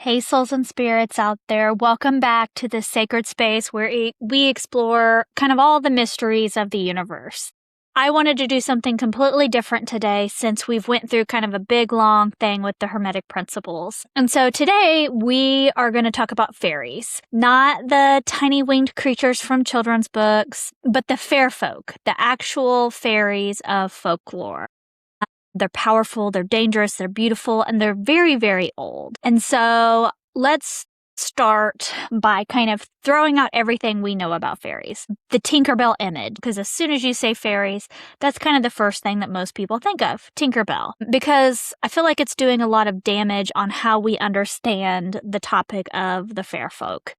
Hey, souls and spirits out there. Welcome back to this sacred space where we explore kind of all the mysteries of the universe. I wanted to do something completely different today since we've went through kind of a big, long thing with the Hermetic principles. And so today we are going to talk about fairies. Not the tiny winged creatures from children's books, but the fair folk, the actual fairies of folklore. They're powerful, they're dangerous, they're beautiful, and they're very, very old. And so let's start by kind of throwing out everything we know about fairies. The Tinkerbell image, because as soon as you say fairies, that's kind of the first thing that most people think of, Tinkerbell. Because I feel like it's doing a lot of damage on how we understand the topic of the fair folk.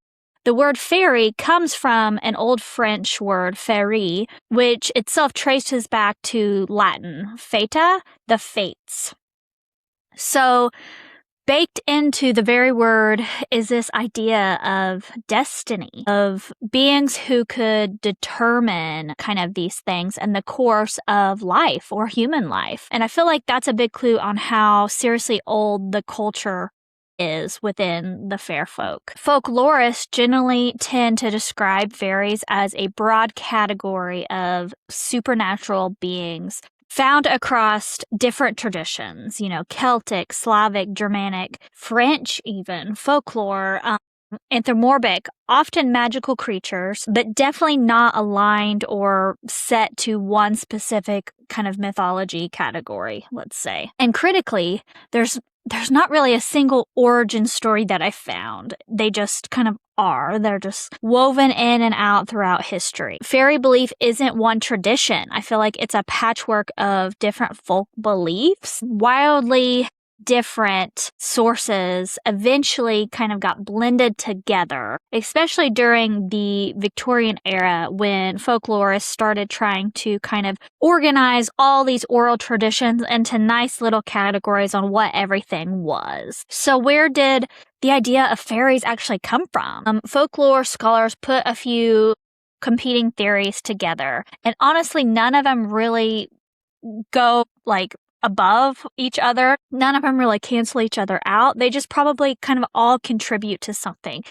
The word fairy comes from an old French word, fairy, which itself traces back to Latin, fata, the fates. So, baked into the very word is this idea of destiny, of beings who could determine kind of these things and the course of life or human life. And I feel like that's a big clue on how seriously old the culture is within the fair folk. Folklorists generally tend to describe fairies as a broad category of supernatural beings found across different traditions, Celtic, Slavic, Germanic, French even, folklore, anthropomorphic, often magical creatures, but definitely not aligned or set to one specific kind of mythology category, let's say. And critically, there's not really a single origin story that I found. They just kind of are. They're just woven in and out throughout history. Fairy belief isn't one tradition. I feel like it's a patchwork of different folk beliefs, wildly different sources eventually kind of got blended together, especially during the Victorian era when folklorists started trying to kind of organize all these oral traditions into nice little categories on what everything was. So where did the idea of fairies actually come from? Folklore scholars put a few competing theories together, and honestly, none of them really go above each other. None of them really cancel each other out. They just probably kind of all contribute to something.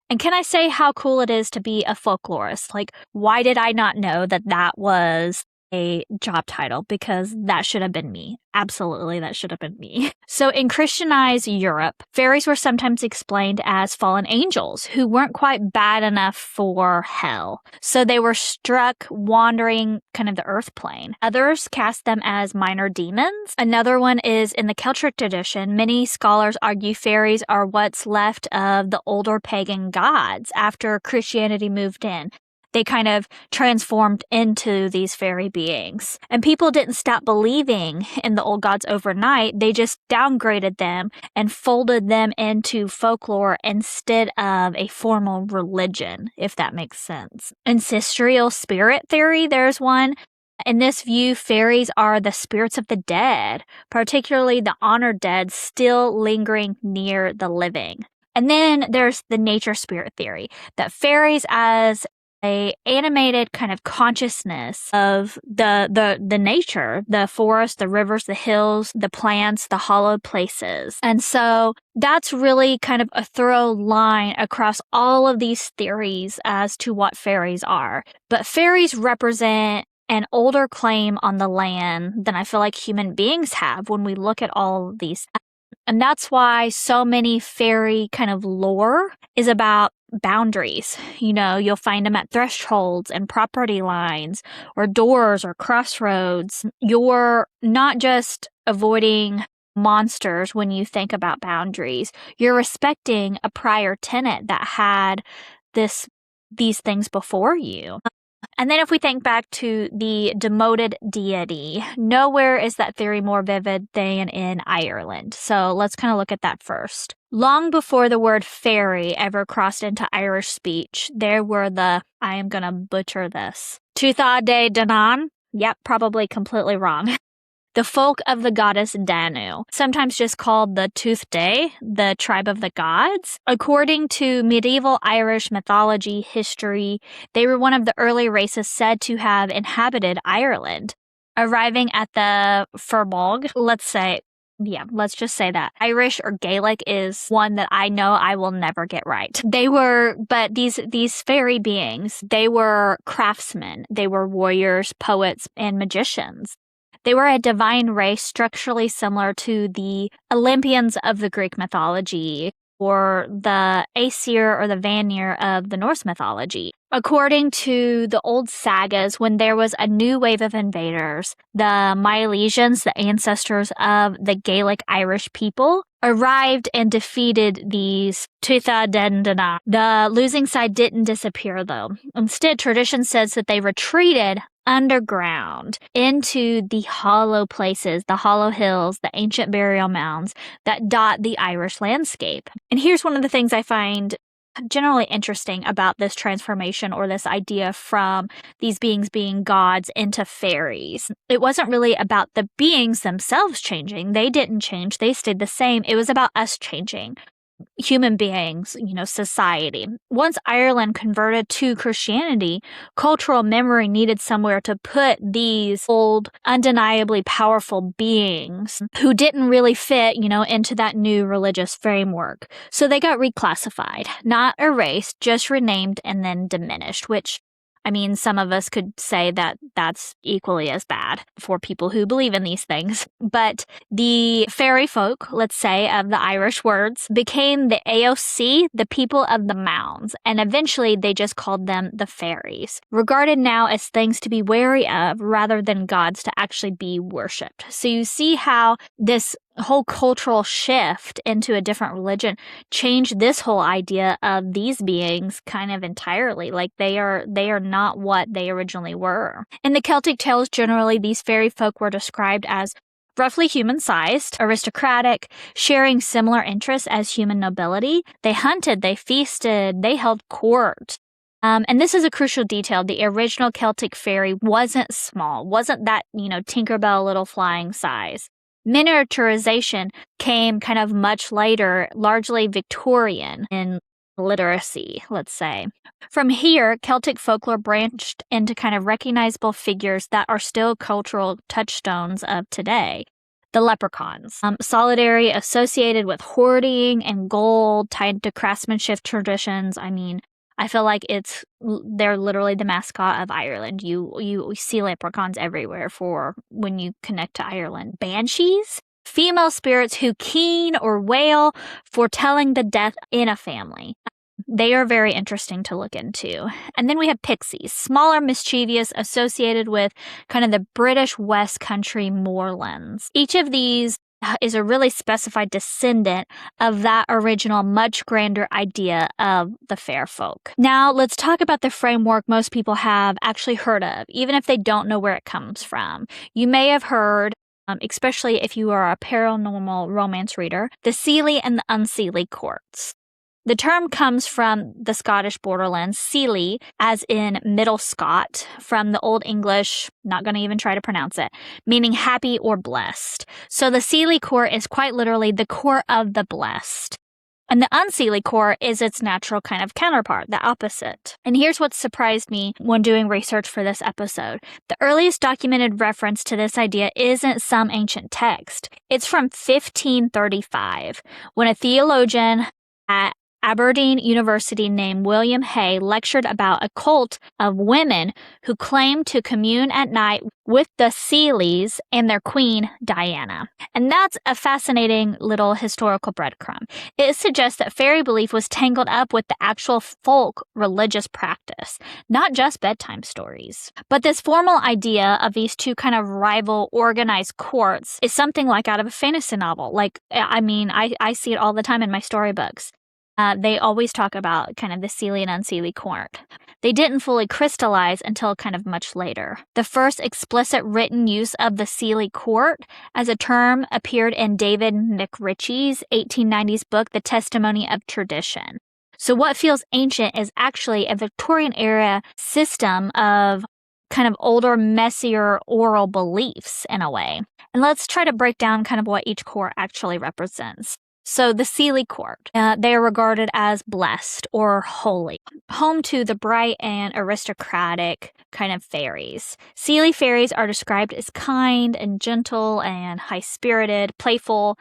And can I say how cool it is to be a folklorist? Why did I not know that that was a job title? Because that should have been me. Absolutely, that should have been me. So in Christianized Europe, fairies were sometimes explained as fallen angels who weren't quite bad enough for hell. So they were struck wandering kind of the earth plane. Others cast them as minor demons. Another one is in the Celtic tradition. Many scholars argue fairies are what's left of the older pagan gods after Christianity moved in. They kind of transformed into these fairy beings. And people didn't stop believing in the old gods overnight. They just downgraded them and folded them into folklore instead of a formal religion, if that makes sense. Ancestral spirit theory, there's one. In this view, fairies are the spirits of the dead, particularly the honored dead still lingering near the living. And then there's the nature spirit theory, that fairies as a animated kind of consciousness of the nature, the forest, the rivers, the hills, the plants, the hollowed places. And so that's really kind of a thorough line across all of these theories as to what fairies are. But fairies represent an older claim on the land than I feel like human beings have when we look at all of these. And that's why so many fairy kind of lore is about boundaries. You'll find them at thresholds and property lines or doors or crossroads. You're not just avoiding monsters when you think about boundaries. You're respecting a prior tenant that had these things before you. And then if we think back to the demoted deity, nowhere is that theory more vivid than in Ireland. So let's kind of look at that first. Long before the word fairy ever crossed into Irish speech, there were I am going to butcher this, Tuatha De Danann. Yep, probably completely wrong. The folk of the goddess Danu, sometimes just called the Tuatha, the tribe of the gods. According to medieval Irish mythology history, they were one of the early races said to have inhabited Ireland. Arriving at the Firbolg, let's say Yeah, let's just say that. Irish or Gaelic is one that I know I will never get right. But these fairy beings, they were craftsmen, they were warriors, poets, and magicians. They were a divine race structurally similar to the Olympians of the Greek mythology or the Aesir or the Vanir of the Norse mythology. According to the old sagas, when there was a new wave of invaders, the Milesians, the ancestors of the Gaelic Irish people, arrived and defeated these Tuatha De Danann. The losing side didn't disappear, though. Instead, tradition says that they retreated underground into the hollow places, the hollow hills, the ancient burial mounds that dot the Irish landscape. And here's one of the things I find generally interesting about this transformation or this idea from these beings being gods into fairies. It wasn't really about the beings themselves changing. They didn't change. They stayed the same. It was about us changing. Human beings, society. Once Ireland converted to Christianity, cultural memory needed somewhere to put these old, undeniably powerful beings who didn't really fit, into that new religious framework. So they got reclassified, not erased, just renamed and then diminished, which some of us could say that that's equally as bad for people who believe in these things. But the fairy folk, let's say, of the Irish words, became the AOC, the people of the mounds, and eventually they just called them the fairies, regarded now as things to be wary of rather than gods to actually be worshipped. So you see how this whole cultural shift into a different religion changed this whole idea of these beings kind of entirely. Like they are not what they originally were. In the Celtic tales, generally, these fairy folk were described as roughly human-sized, aristocratic, sharing similar interests as human nobility. They hunted, they feasted, they held court. And this is a crucial detail. The original Celtic fairy wasn't small, wasn't that, Tinkerbell little flying size. Miniaturization came kind of much later, largely Victorian in literacy, let's say. From here, Celtic folklore branched into kind of recognizable figures that are still cultural touchstones of today. The leprechauns, solidary associated with hoarding and gold, tied to craftsmanship traditions. I feel like they're literally the mascot of Ireland. You see leprechauns everywhere for when you connect to Ireland. Banshees, female spirits who keen or wail, foretelling the death in a family. They are very interesting to look into. And then we have pixies, smaller, mischievous, associated with kind of the British West Country moorlands. Each of these is a really specified descendant of that original, much grander idea of the fair folk. Now, let's talk about the framework most people have actually heard of, even if they don't know where it comes from. You may have heard, especially if you are a paranormal romance reader, the Seelie and the Unseelie courts. The term comes from the Scottish borderlands, Seelie, as in Middle Scot, from the Old English, not going to even try to pronounce it, meaning happy or blessed. So the Seelie court is quite literally the court of the blessed. And the Unseelie court is its natural kind of counterpart, the opposite. And here's what surprised me when doing research for this episode. The earliest documented reference to this idea isn't some ancient text. It's from 1535, when a theologian at Aberdeen University named William Hay lectured about a cult of women who claimed to commune at night with the Seelies and their queen, Diana. And that's a fascinating little historical breadcrumb. It suggests that fairy belief was tangled up with the actual folk religious practice, not just bedtime stories. But this formal idea of these two kind of rival organized courts is something like out of a fantasy novel. I see it all the time in my storybooks. They always talk about kind of the Seelie and Unseelie court. They didn't fully crystallize until kind of much later. The first explicit written use of the Seelie court as a term appeared in David McRitchie's 1890s book, The Testimony of Tradition. So what feels ancient is actually a Victorian era system of kind of older, messier oral beliefs in a way. And let's try to break down kind of what each court actually represents. So the Seelie Court, they are regarded as blessed or holy, home to the bright and aristocratic kind of fairies. Seelie fairies are described as kind and gentle and high-spirited, playful,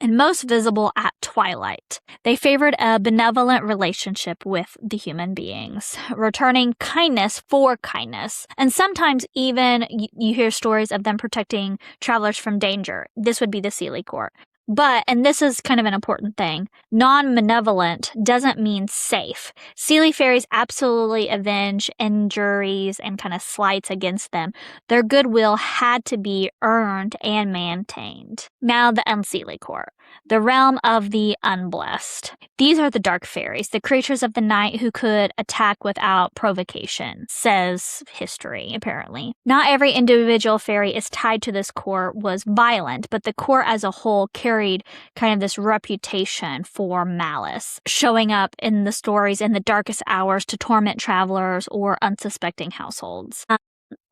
and most visible at twilight. They favored a benevolent relationship with the human beings, returning kindness for kindness. And sometimes even you hear stories of them protecting travelers from danger. This would be the Seelie Court. But, and this is kind of an important thing, non-malevolent doesn't mean safe. Seelie fairies absolutely avenge injuries and kind of slights against them. Their goodwill had to be earned and maintained. Now the Unseelie Court, the realm of the unblessed. These are the dark fairies, the creatures of the night who could attack without provocation, says history, apparently. Not every individual fairy is tied to this court was violent, but the court as a whole carried kind of this reputation for malice, showing up in the stories in the darkest hours to torment travelers or unsuspecting households.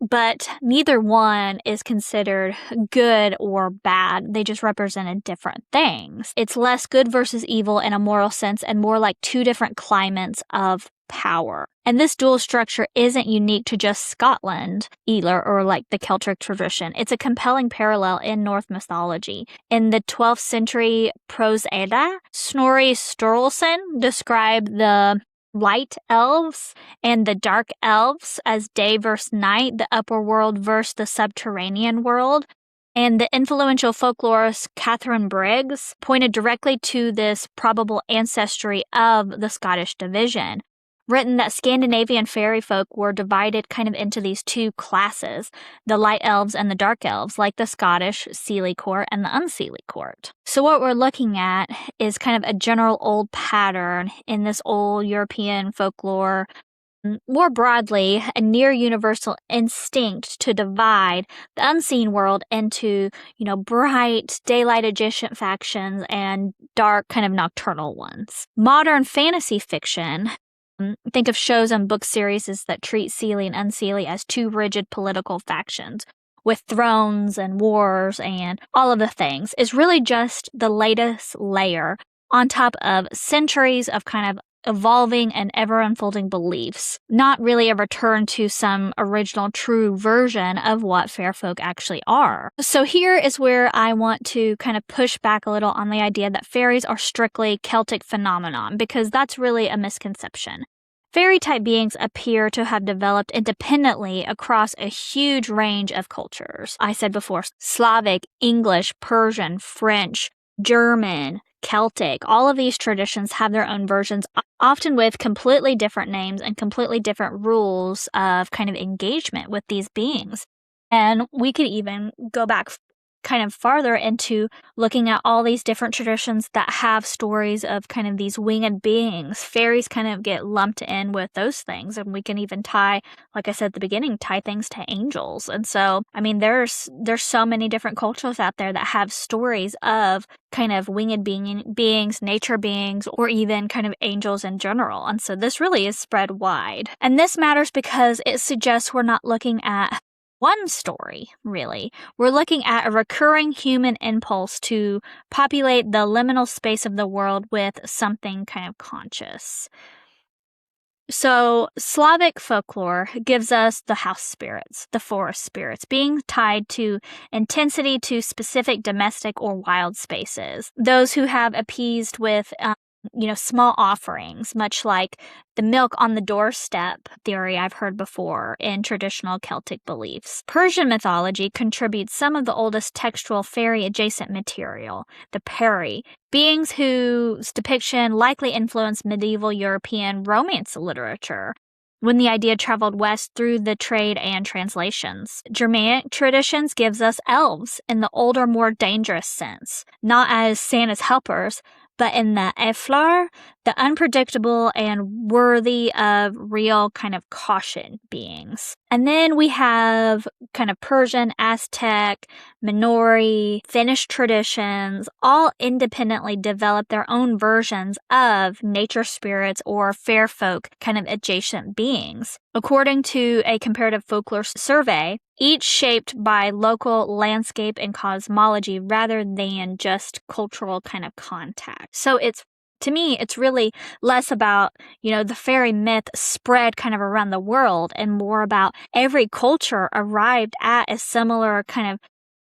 But neither one is considered good or bad. They just represented different things. It's less good versus evil in a moral sense and more like two different climates of power. And this dual structure isn't unique to just Scotland either, or like the Celtic tradition. It's a compelling parallel in Norse mythology. In the 12th century Prose Edda, Snorri Sturluson described the light elves and the dark elves as day versus night, the upper world versus the subterranean world. And the influential folklorist Catherine Briggs pointed directly to this probable ancestry of the Scottish division, written that Scandinavian fairy folk were divided kind of into these two classes, the light elves and the dark elves, like the Scottish Seelie Court and the Unseelie Court. So what we're looking at is kind of a general old pattern in this old European folklore. More broadly, a near universal instinct to divide the unseen world into, bright, daylight adjacent factions and dark, kind of nocturnal ones. Modern fantasy fiction, think of shows and book series that treat Seelie and Unseelie as two rigid political factions with thrones and wars and all of the things, is really just the latest layer on top of centuries of kind of evolving and ever-unfolding beliefs, not really a return to some original true version of what fair folk actually are. So here is where I want to kind of push back a little on the idea that fairies are strictly Celtic phenomenon, because that's really a misconception. Fairy-type beings appear to have developed independently across a huge range of cultures. I said before, Slavic, English, Persian, French, German, Celtic, all of these traditions have their own versions, often with completely different names and completely different rules of kind of engagement with these beings. And we could even go back kind of farther into looking at all these different traditions that have stories of kind of these winged beings. Fairies kind of get lumped in with those things, and we can even tie, like I said at the beginning, tie things to angels. And so, I mean, there's so many different cultures out there that have stories of kind of winged beings, nature beings, or even kind of angels in general. And so this really is spread wide. And this matters because it suggests we're not looking at one story, really. We're looking at a recurring human impulse to populate the liminal space of the world with something kind of conscious. So, Slavic folklore gives us the house spirits, the forest spirits, being tied to intensity to specific domestic or wild spaces. Those who have appeased with small offerings, much like the milk on the doorstep theory I've heard before in traditional Celtic beliefs. Persian mythology contributes some of the oldest textual fairy-adjacent material, the peri, beings whose depiction likely influenced medieval European romance literature when the idea traveled west through the trade and translations. Germanic traditions gives us elves in the older, more dangerous sense, not as Santa's helpers, but in the Eflar, the unpredictable and worthy of real kind of caution beings. And then we have kind of Persian, Aztec, Minori, Finnish traditions, all independently develop their own versions of nature spirits or fair folk kind of adjacent beings. According to a comparative folklore survey, each shaped by local landscape and cosmology rather than just cultural kind of contact. So to me, it's really less about, the fairy myth spread kind of around the world and more about every culture arrived at a similar kind of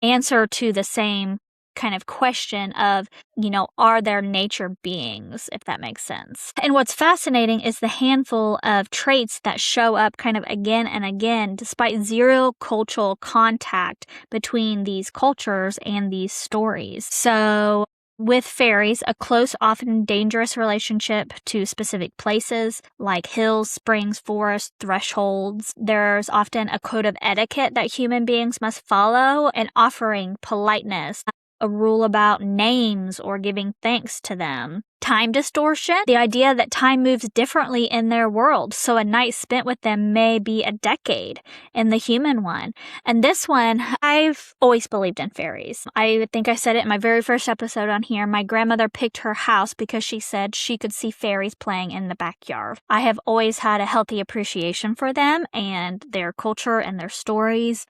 answer to the same kind of question of, are there nature beings, if that makes sense. And what's fascinating is the handful of traits that show up kind of again and again, despite zero cultural contact between these cultures and these stories. So with fairies, a close, often dangerous relationship to specific places like hills, springs, forests, thresholds. There's often a code of etiquette that human beings must follow, an offering politeness, a rule about names or giving thanks to them. Time distortion, the idea that time moves differently in their world, so a night spent with them may be a decade in the human one. And this one, I've always believed in fairies. I think I said it in my very first episode on here. My grandmother picked her house because she said she could see fairies playing in the backyard. I have always had a healthy appreciation for them and their culture and their stories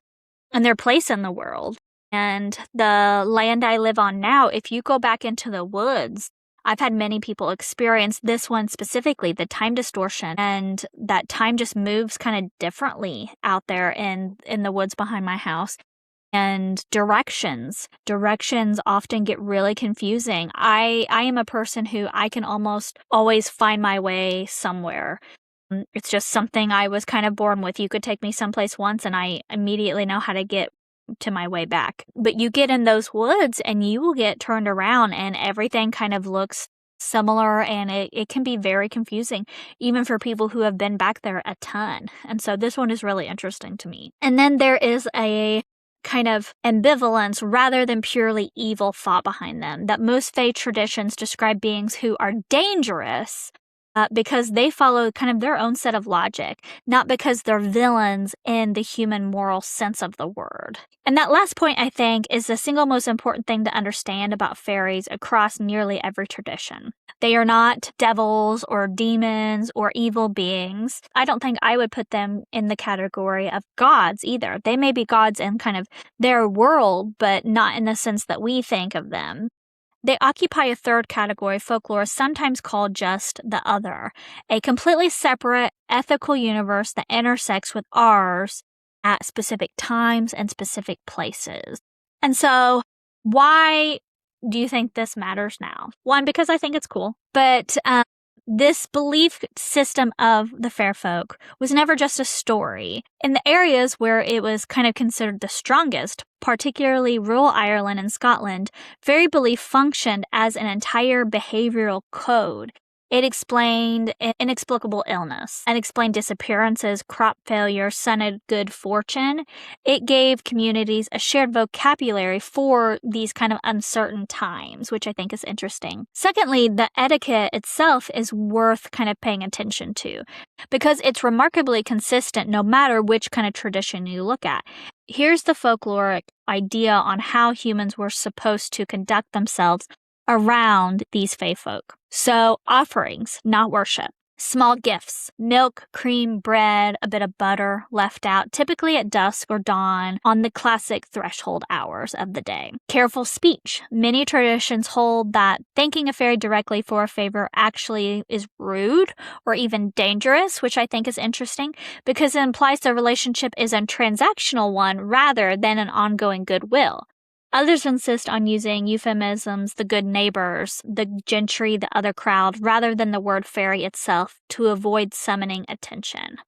and their place in the world. And the land I live on now, if you go back into the woods, I've had many people experience this one specifically, the time distortion, and that time just moves kind of differently out there in the woods behind my house. And directions often get really confusing. I am a person who I can almost always find my way somewhere. It's just something I was kind of born with. You could take me someplace once and I immediately know how to get to my way back. But you get in those woods and you will get turned around and everything kind of looks similar, and it can be very confusing, even for people who have been back there a ton. And so this one is really interesting to me. And then there is a kind of ambivalence rather than purely evil thought behind them, that most fae traditions describe beings who are dangerous because they follow kind of their own set of logic, not because they're villains in the human moral sense of the word. And that last point, I think, is the single most important thing to understand about fairies across nearly every tradition. They are not devils or demons or evil beings. I don't think I would put them in the category of gods either. They may be gods in kind of their world, but not in the sense that we think of them. They occupy a third category folklore, sometimes called just the other, a completely separate ethical universe that intersects with ours at specific times and specific places. And so, why do you think this matters now? One, because I think it's cool, but this belief system of the fair folk was never just a story. In the areas where it was kind of considered the strongest, particularly rural Ireland and Scotland, fairy belief functioned as an entire behavioral code. It explained inexplicable illness and explained disappearances, crop failure, stunted good fortune. It gave communities a shared vocabulary for these kind of uncertain times, which I think is interesting. Secondly, the etiquette itself is worth kind of paying attention to because it's remarkably consistent no matter which kind of tradition you look at. Here's the folkloric idea on how humans were supposed to conduct themselves around these fae folk. So, offerings, not worship. Small gifts, milk, cream, bread, a bit of butter left out, typically at dusk or dawn on the classic threshold hours of the day. Careful speech. Many traditions hold that thanking a fairy directly for a favor actually is rude or even dangerous, which I think is interesting because it implies the relationship is a transactional one rather than an ongoing goodwill. Others insist on using euphemisms, the good neighbors, the gentry, the other crowd, rather than the word fairy itself to avoid summoning attention.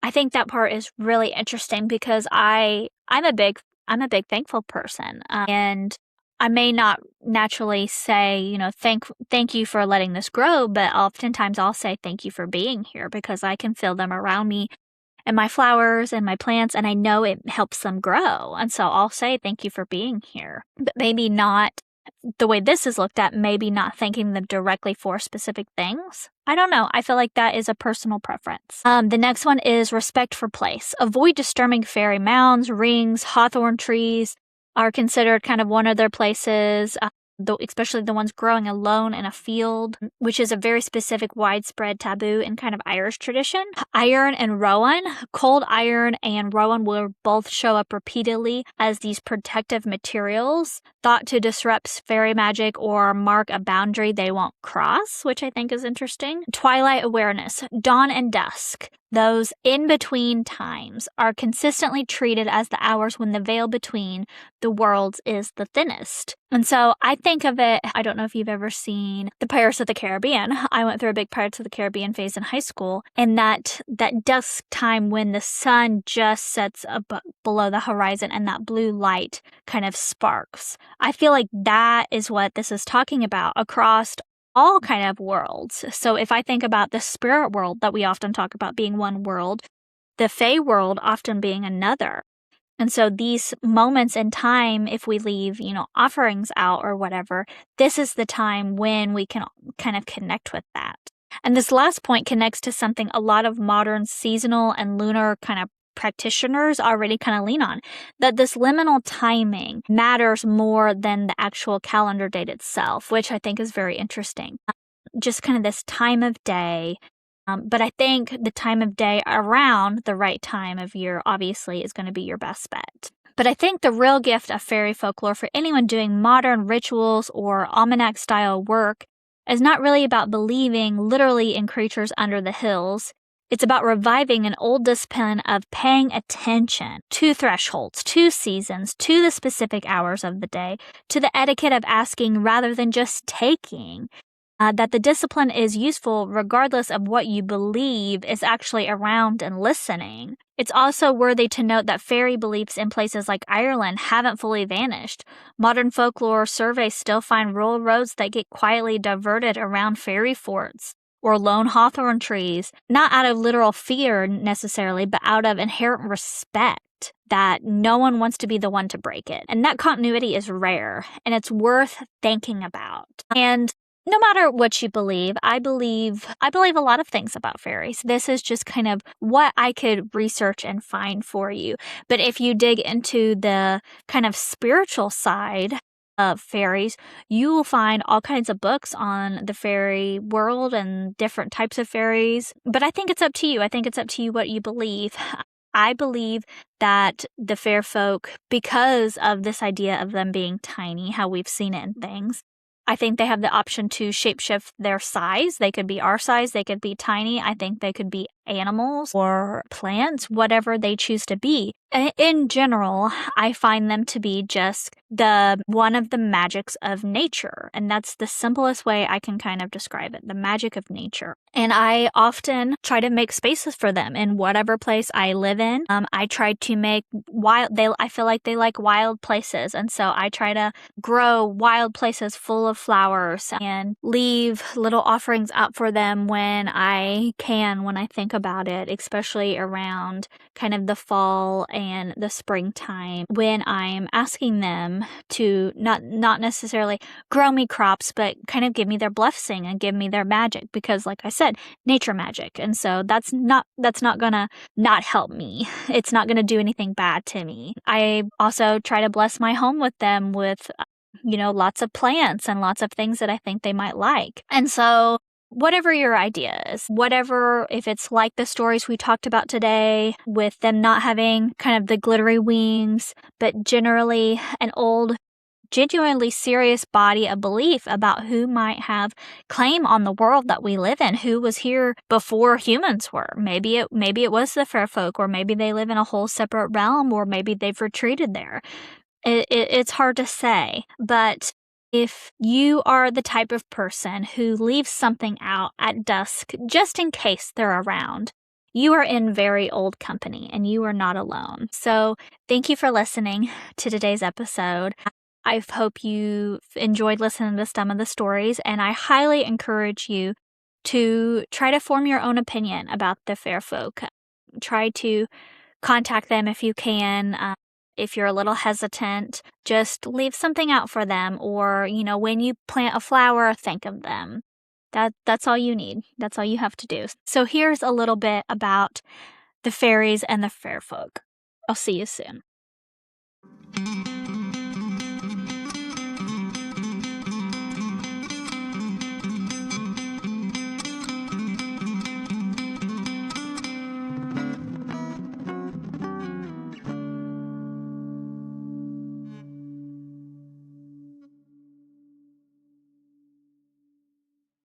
I think that part is really interesting because I'm a big thankful person, and I may not naturally say, thank you for letting this grow, but oftentimes I'll say thank you for being here because I can feel them around me and my flowers and my plants, and I know it helps them grow. And so I'll say thank you for being here. But maybe not the way this is looked at, maybe not thanking them directly for specific things. I don't know. I feel like that is a personal preference. The next one is respect for place. Avoid disturbing fairy mounds, rings, hawthorn trees are considered kind of one of their places. especially the ones growing alone in a field, which is a very specific, widespread taboo in kind of Irish tradition. Iron and rowan. Cold iron and rowan will both show up repeatedly as these protective materials thought to disrupt fairy magic or mark a boundary they won't cross, which I think is interesting. Twilight awareness. Dawn and dusk. Those in-between times are consistently treated as the hours when the veil between the worlds is the thinnest. And so I think of it, I don't know if you've ever seen the Pirates of the Caribbean. I went through a big Pirates of the Caribbean phase in high school, and that dusk time when the sun just sets below the horizon and that blue light kind of sparks. I feel like that is what this is talking about across all kind of worlds. So if I think about the spirit world that we often talk about being one world, the fae world often being another. And so these moments in time, if we leave, offerings out or whatever, this is the time when we can kind of connect with that. And this last point connects to something a lot of modern seasonal and lunar kind of practitioners already kind of lean on, that this liminal timing matters more than the actual calendar date itself, which I think is very interesting. Just kind of this time of day. But I think the time of day around the right time of year, obviously, is going to be your best bet. But I think the real gift of fairy folklore for anyone doing modern rituals or almanac-style work is not really about believing literally in creatures under the hills. It's about reviving an old discipline of paying attention to thresholds, to seasons, to the specific hours of the day, to the etiquette of asking rather than just taking. That the discipline is useful regardless of what you believe is actually around and listening. It's also worthy to note that fairy beliefs in places like Ireland haven't fully vanished. Modern folklore surveys still find rural roads that get quietly diverted around fairy forts or lone hawthorn trees, not out of literal fear necessarily, but out of inherent respect that no one wants to be the one to break it. And that continuity is rare, and it's worth thinking about. And no matter what you believe, I believe a lot of things about fairies. This is just kind of what I could research and find for you. But if you dig into the kind of spiritual side of fairies, you will find all kinds of books on the fairy world and different types of fairies. But I think it's up to you. I think it's up to you what you believe. I believe that the fair folk, because of this idea of them being tiny, how we've seen it in things, I think they have the option to shapeshift their size. They could be our size. They could be tiny. I think they could be animals or plants, whatever they choose to be. In general, I find them to be just one of the magics of nature. And that's the simplest way I can kind of describe it, the magic of nature. And I often try to make spaces for them in whatever place I live in. I try to make I feel like they like wild places. And so I try to grow wild places full of flowers and leave little offerings up for them when I can, when I think about it, especially around kind of the fall and the springtime, when I'm asking them to not necessarily grow me crops, but kind of give me their blessing and give me their magic, because like I said, nature magic. And so that's not gonna not help me. It's not gonna do anything bad to me. I also try to bless my home with them with lots of plants and lots of things that I think they might like. And so whatever your idea is, if it's like the stories we talked about today with them not having kind of the glittery wings, but generally an old, genuinely serious body of belief about who might have claim on the world that we live in, who was here before humans were. Maybe it was the fair folk, or maybe they live in a whole separate realm, or maybe they've retreated there. It's hard to say, but if you are the type of person who leaves something out at dusk just in case they're around, you are in very old company and you are not alone. So thank you for listening to today's episode. I hope you enjoyed listening to some of the stories, and I highly encourage you to try to form your own opinion about the fair folk. Try to contact them if you can. If you're a little hesitant, just leave something out for them, or, when you plant a flower, think of them. That's all you need. That's all you have to do. So here's a little bit about the fairies and the fair folk. I'll see you soon.